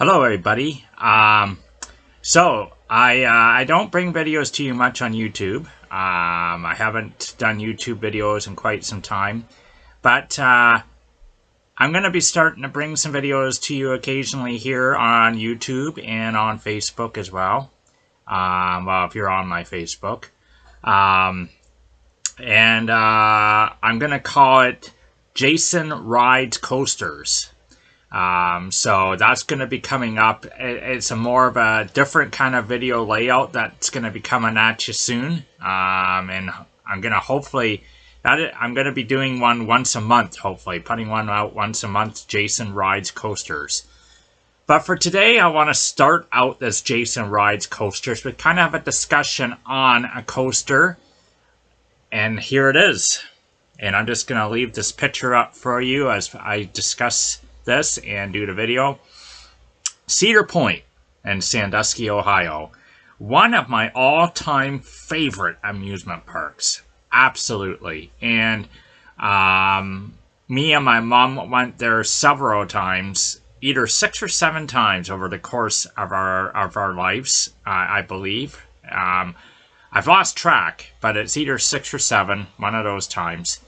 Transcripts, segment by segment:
Hello, everybody. I don't bring videos to you much on YouTube. I haven't done YouTube videos in quite some time, but I'm going to be starting to bring some videos to you occasionally here on YouTube and on Facebook as well. Well, if you're on my Facebook. I'm going to call it Jason Rides Coasters. So that's going to be coming up. It's a more of a different kind of video layout that's going to be coming at you soon. And I'm going to hopefully, I'm going to be doing one once a month, hopefully, putting one out once a month, Jason Rides Coasters. But for today, I want to start out this Jason Rides Coasters with kind of a discussion on a coaster. And here it is. And I'm just going to leave this picture up for you as I discuss this and do the video. Cedar Point in Sandusky, Ohio. One of my all-time favorite amusement parks. Absolutely. And me and my mom went there several times, either 6 or 7 times over the course of our lives, I believe. I've lost track, but it's either 6 or 7, one of those times.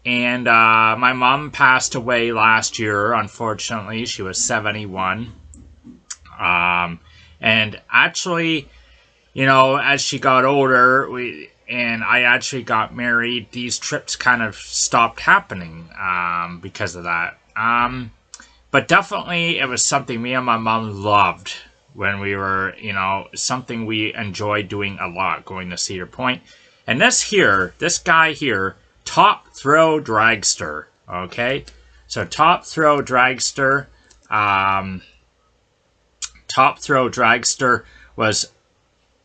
And my mom passed away last year, unfortunately. She was 71. And actually, you know, as she got older, and I actually got married, these trips kind of stopped happening because of that. But definitely, it was something me and my mom loved when we were, you know, something we enjoyed doing a lot, going to Cedar Point. And this guy here, Thrill Dragster, okay? So Thrill Dragster was,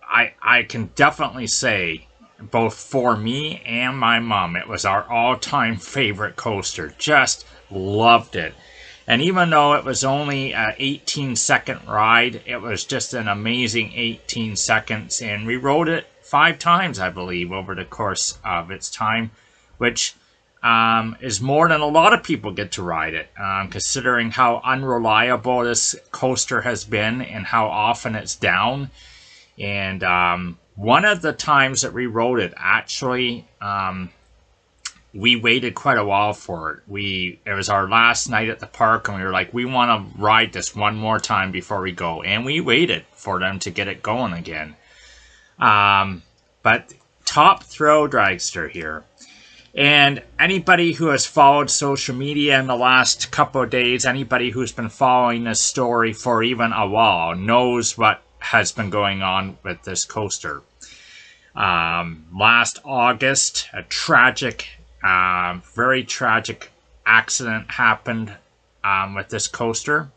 I can definitely say, both for me and my mom, it was our all-time favorite coaster. Just loved it. And even though it was only an 18-second ride, it was just an amazing 18 seconds. And we rode it 5 times, I believe, over the course of its time, which is more than a lot of people get to ride it, considering how unreliable this coaster has been and how often it's down. And one of the times that we rode it, actually, we waited quite a while for it. It was our last night at the park, and we were like, we want to ride this one more time before we go. And we waited for them to get it going again. But Thrill Dragster here. And anybody who has followed social media in the last couple of days, anybody who's been following this story for even a while, knows what has been going on with this coaster. Last August, a tragic, very tragic accident happened with this coaster.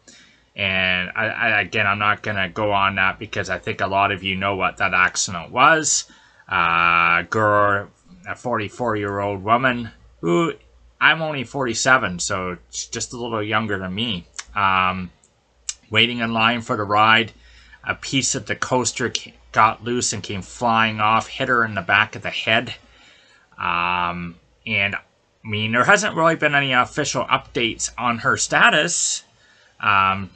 And again, I'm not going to go on that because I think a lot of you know what that accident was. Girl, a 44-year-old woman who, I'm only 47, so it's just a little younger than me, waiting in line for the ride. A piece of the coaster got loose and came flying off, hit her in the back of the head. And I mean, there hasn't really been any official updates on her status in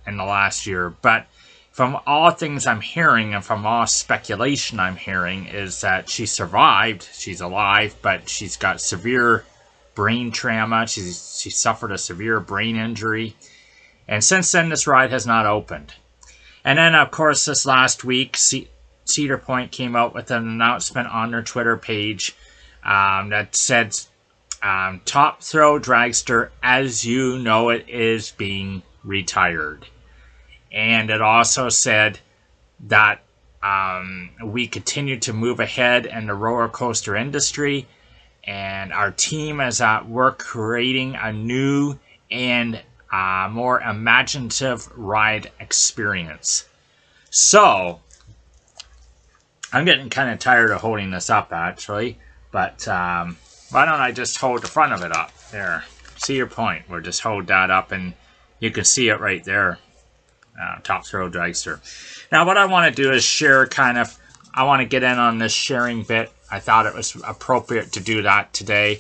the last year, but from all things I'm hearing and from all speculation I'm hearing is that she survived. She's alive, but she's got severe brain trauma. She suffered a severe brain injury. And since then, this ride has not opened. And then, of course, this last week, Cedar Point came out with an announcement on their Twitter page that said, Thrill Dragster, as you know it, is being retired. And it also said that we continue to move ahead in the roller coaster industry, and our team is at work creating a new and more imaginative ride experience. So, I'm getting kind of tired of holding this up, actually, but why don't I just hold the front of it up? There, Cedar Point. We'll just hold that up, and you can see it right there. Thrill Dragster. Now, what I want to do is share I want to get in on this sharing bit. I thought it was appropriate to do that today.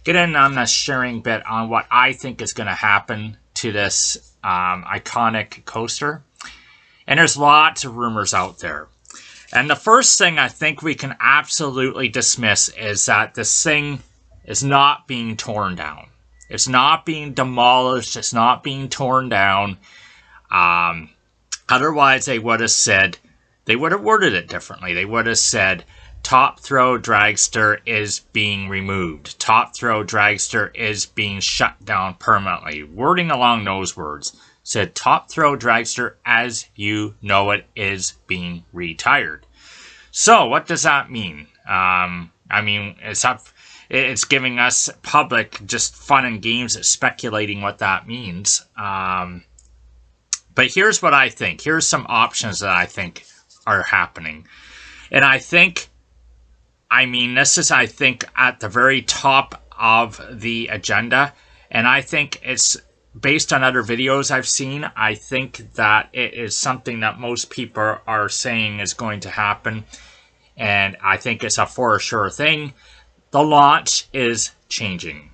Get in on this sharing bit on what I think is going to happen to this iconic coaster. And there's lots of rumors out there. And the first thing I think we can absolutely dismiss is that this thing is not being torn down. It's not being demolished. It's not being torn down. Otherwise, they would have worded it differently. They would have said, Top Thrill Dragster is being removed. Top Thrill Dragster is being shut down permanently. Wording along those words. Said Top Thrill Dragster as you know it is being retired. So what does that mean? It's giving us public just fun and games at speculating what that means. But here's what I think. Here's some options that I think are happening. And this is at the very top of the agenda. And I think it's based on other videos I've seen. I think that it is something that most people are saying is going to happen. And I think it's a for sure thing. The launch is changing.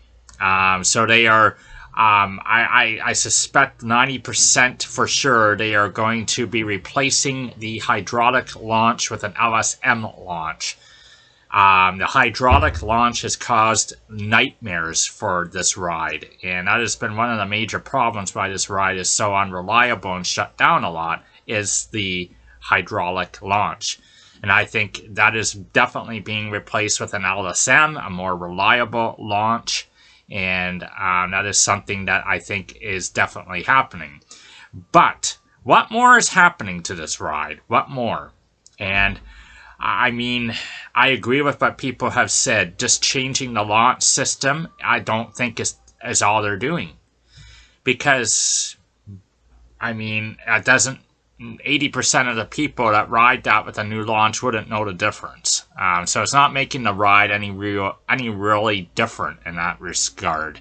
So they are, I suspect 90% for sure they are going to be replacing the hydraulic launch with an LSM launch. The hydraulic launch has caused nightmares for this ride. And that has been one of the major problems why this ride is so unreliable and shut down a lot, is the hydraulic launch. And I think that is definitely being replaced with an LSM, a more reliable launch. And that is something that I think is definitely happening. But what more is happening to this ride? What more? And I agree with what people have said. Just changing the launch system, I don't think is all they're doing. Because, it doesn't... 80% of the people that ride that with a new launch wouldn't know the difference. So it's not making the ride any really different in that regard.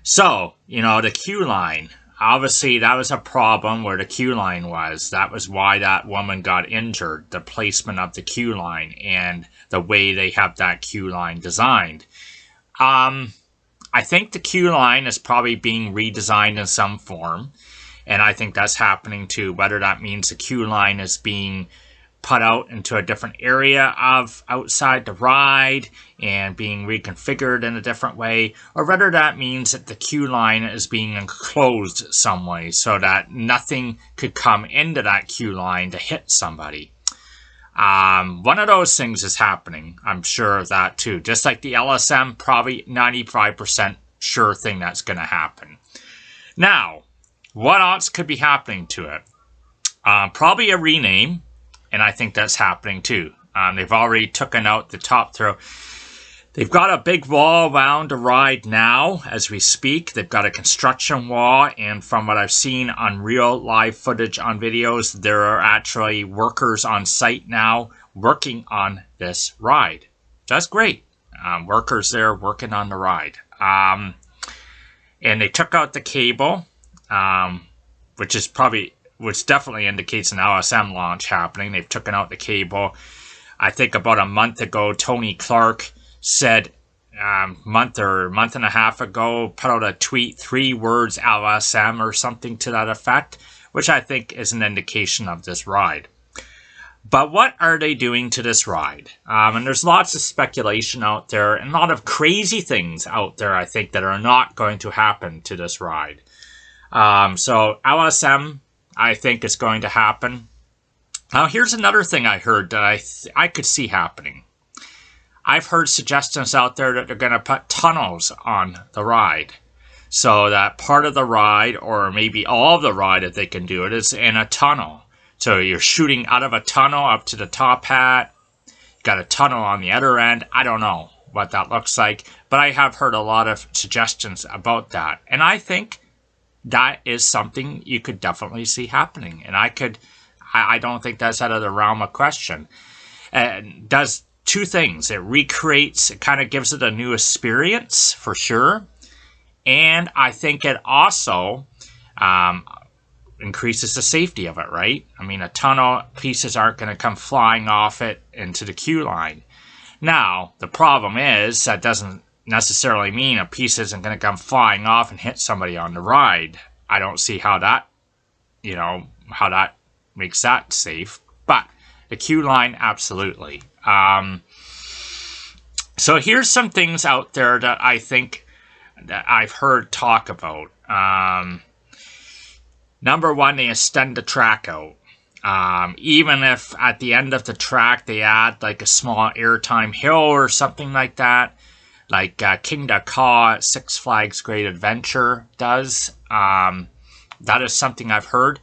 So, the queue line. Obviously, that was a problem where the queue line was. That was why that woman got injured. The placement of the queue line and the way they have that queue line designed. I think the queue line is probably being redesigned in some form. And I think that's happening too. Whether that means the queue line is being put out into a different area of outside the ride and being reconfigured in a different way, or whether that means that the queue line is being enclosed some way so that nothing could come into that queue line to hit somebody. One of those things is happening. I'm sure of that too. Just like the LSM, probably 95% sure thing that's going to happen. Now, what else could be happening to it? Probably a rename, and I think that's happening too. They've already taken out the Top Thrill. They've got a big wall around the ride now as we speak. They've got a construction wall, and from what I've seen on real live footage on videos, there are actually workers on site now working on this ride. That's great. Workers there working on the ride. And they took out the cable. Which definitely indicates an LSM launch happening. They've taken out the cable. I think about a month ago, Tony Clark said, month and a half ago, put out a tweet, 3 words LSM or something to that effect, which I think is an indication of this ride. But what are they doing to this ride? And there's lots of speculation out there and a lot of crazy things out there, I think, that are not going to happen to this ride. So LSM, I think, is going to happen. Now, here's another thing I heard that I could see happening. I've heard suggestions out there that they're going to put tunnels on the ride. So that part of the ride, or maybe all of the ride if they can do it, is in a tunnel. So you're shooting out of a tunnel up to the top hat. Got a tunnel on the other end. I don't know what that looks like. But I have heard a lot of suggestions about that. And I think that is something you could definitely see happening. And I don't think that's out of the realm of question. It does 2 things. It kind of gives it a new experience for sure. And I think it also increases the safety of it, right? A tunnel pieces aren't going to come flying off it into the queue line. Now, the problem is that doesn't necessarily mean a piece isn't going to come flying off and hit somebody on the ride. I don't see how that, how that makes that safe. But the queue line, absolutely. So here's some things out there that I think that I've heard talk about. Number one, they extend the track out. Even if at the end of the track they add like a small airtime hill or something like that, like Kingda Ka at Six Flags Great Adventure does. That is something I've heard.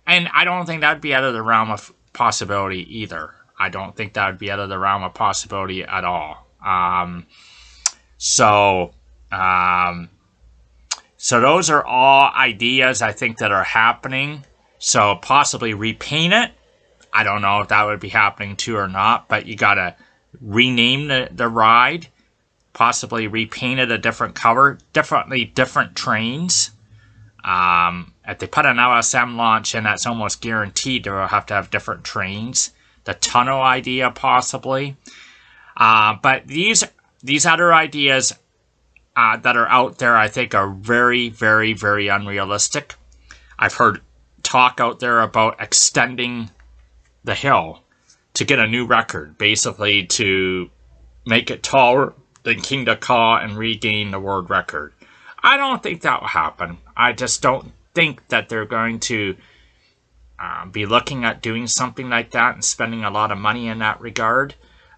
And I don't think that'd be out of the realm of possibility either. I don't think that would be out of the realm of possibility at all. So those are all ideas I think that are happening. So possibly repaint it. I don't know if that would be happening too or not, but you gotta rename the ride. Possibly repaint it a different color. Different trains. If they put an LSM launch in, that's almost guaranteed they'll have to have different trains. The tunnel idea, possibly. But these other ideas that are out there, I think, are very, very, very unrealistic. I've heard talk out there about extending the hill to get a new record, basically to make it taller than Kingda Ka and regain the world record. I don't think that will happen. I just don't think that they're going to be looking at doing something like that and spending a lot of money in that regard.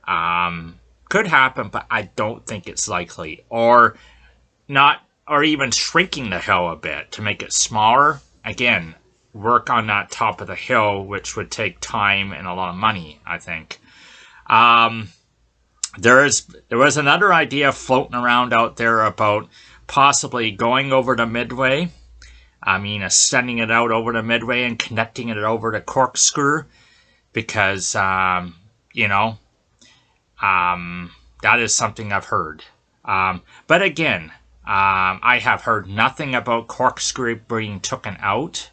Could happen, but I don't think it's likely. Or even shrinking the hill a bit to make it smaller. Again, work on that top of the hill, which would take time and a lot of money, I think. There was another idea floating around out there about possibly going over to Midway. I mean, extending it out over to Midway and connecting it over to Corkscrew. Because, that is something I've heard. But again, I have heard nothing about Corkscrew being taken out.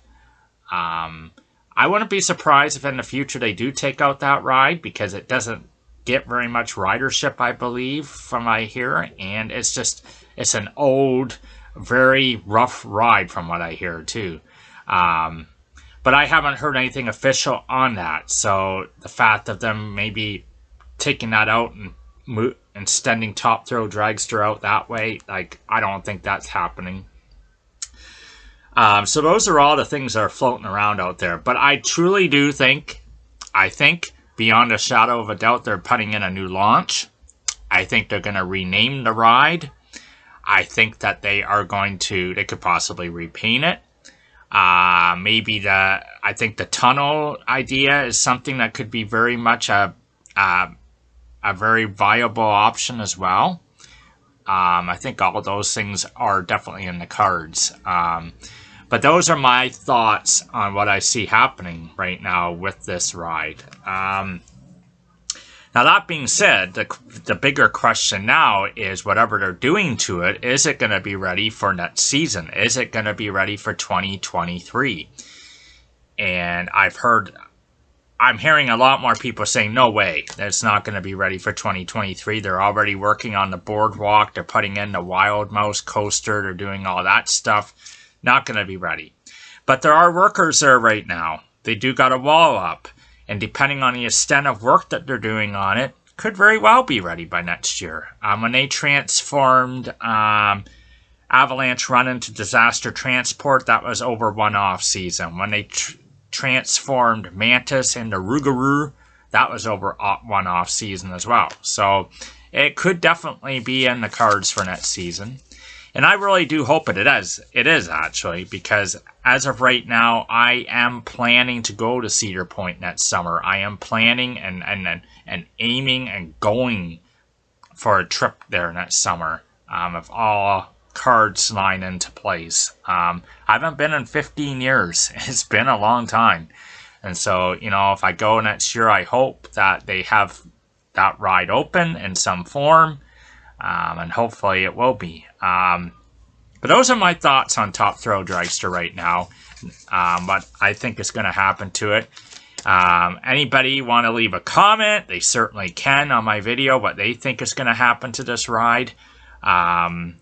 I wouldn't be surprised if in the future they do take out that ride, because it doesn't get very much ridership, I believe, from what I hear. And it's an old, very rough ride from what I hear too. But I haven't heard anything official on that. So the fact of them maybe taking that out and extending Top Thrill Dragster out that way, I don't think that's happening. So those are all the things that are floating around out there. But I truly do think, beyond a shadow of a doubt, they're putting in a new launch. I think they're going to rename the ride. I think that they could possibly repaint it. I think the tunnel idea is something that could be very much a very viable option as well. I think all of those things are definitely in the cards. But those are my thoughts on what I see happening right now with this ride. Now, that being said, the bigger question now is whatever they're doing to it, is it going to be ready for next season? Is it going to be ready for 2023? And I'm hearing a lot more people saying, no way, it's not going to be ready for 2023. They're already working on the boardwalk. They're putting in the Wild Mouse coaster. They're doing all that stuff. Not going to be ready. But there are workers there right now. They do got a wall up. And depending on the extent of work that they're doing on it, could very well be ready by next year. When they transformed Avalanche Run into Disaster Transport, that was over one off-season. When they transformed Mantis into Rougarou, that was over one off-season as well. So it could definitely be in the cards for next season. And I really do hope it is. It is, actually, because as of right now, I am planning to go to Cedar Point next summer. I am planning and aiming and going for a trip there next summer, if all cards line into place. I haven't been in 15 years. It's been a long time. And so, if I go next year, I hope that they have that ride open in some form. And hopefully it will be. But those are my thoughts on Top Thrill Dragster right now. What I think is going to happen to it. Anybody want to leave a comment? They certainly can on my video. What they think is going to happen to this ride. Um,